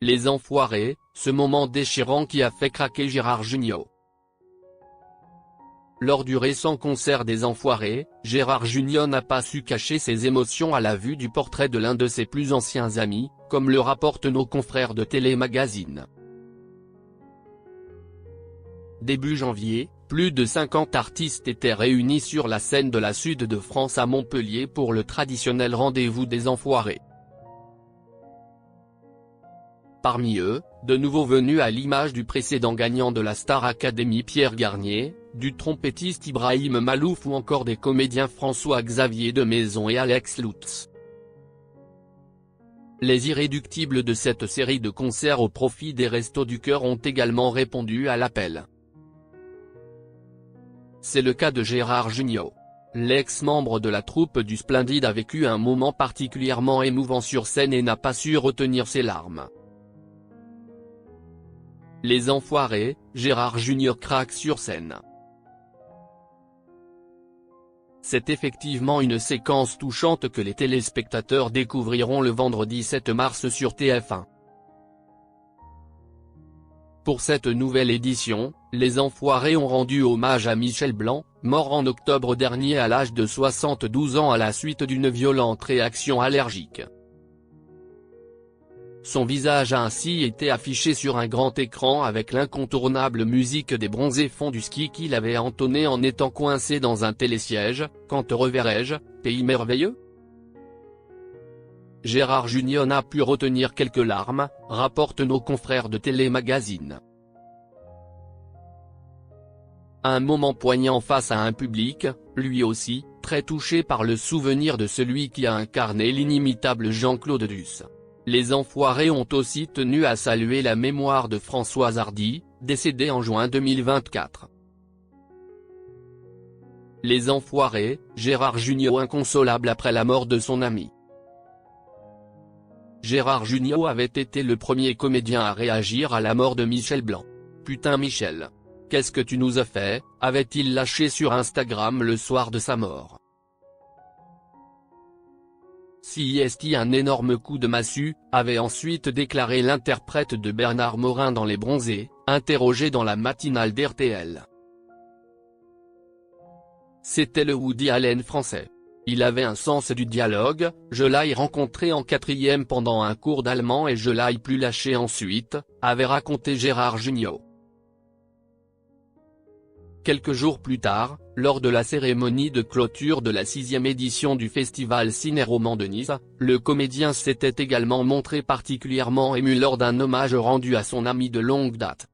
Les Enfoirés, ce moment déchirant qui a fait craquer Gérard Jugnot. Lors du récent concert des Enfoirés, Gérard Jugnot n'a pas su cacher ses émotions à la vue du portrait de l'un de ses plus anciens amis, comme le rapportent nos confrères de Télémagazine. Début janvier, plus de 50 artistes étaient réunis sur la scène de la Sud de France à Montpellier pour le traditionnel rendez-vous des Enfoirés. Parmi eux, de nouveaux venus à l'image du précédent gagnant de la Star Academy Pierre Garnier, du trompettiste Ibrahim Malouf ou encore des comédiens François-Xavier de Maison et Alex Lutz. Les irréductibles de cette série de concerts au profit des Restos du Cœur ont également répondu à l'appel. C'est le cas de Gérard Jugnot. L'ex-membre de la troupe du Splendide a vécu un moment particulièrement émouvant sur scène et n'a pas su retenir ses larmes. Les Enfoirés, Gérard Jugnot craque sur scène. C'est effectivement une séquence touchante que les téléspectateurs découvriront le vendredi 7 mars sur TF1. Pour cette nouvelle édition, les Enfoirés ont rendu hommage à Michel Blanc, mort en octobre dernier à l'âge de 72 ans à la suite d'une violente réaction allergique. Son visage a ainsi été affiché sur un grand écran avec l'incontournable musique des Bronzés font du ski qu'il avait entonnée en étant coincé dans un télésiège, « Quand te reverrai-je, pays merveilleux ?» Gérard Jugnot n'a pu retenir quelques larmes, rapportent nos confrères de Télémagazine. Un moment poignant face à un public, lui aussi, très touché par le souvenir de celui qui a incarné l'inimitable Jean-Claude Duss. Les Enfoirés ont aussi tenu à saluer la mémoire de Françoise Hardy, décédée en juin 2024. Les Enfoirés, Gérard Jugnot inconsolable après la mort de son ami. Gérard Jugnot avait été le premier comédien à réagir à la mort de Michel Blanc. « Putain Michel. Qu'est-ce que tu nous as fait ?» avait-il lâché sur Instagram le soir de sa mort. C'est un énorme coup de massue, avait ensuite déclaré l'interprète de Bernard Morin dans Les Bronzés, interrogé dans la matinale d'RTL. C'était le Woody Allen français. Il avait un sens du dialogue, je l'ai rencontré en 4e pendant un cours d'allemand et je l'ai plus lâché ensuite, avait raconté Gérard Jugnot. Quelques jours plus tard, lors de la cérémonie de clôture de la 6e édition du Festival Ciné-Roman de Nice, le comédien s'était également montré particulièrement ému lors d'un hommage rendu à son ami de longue date.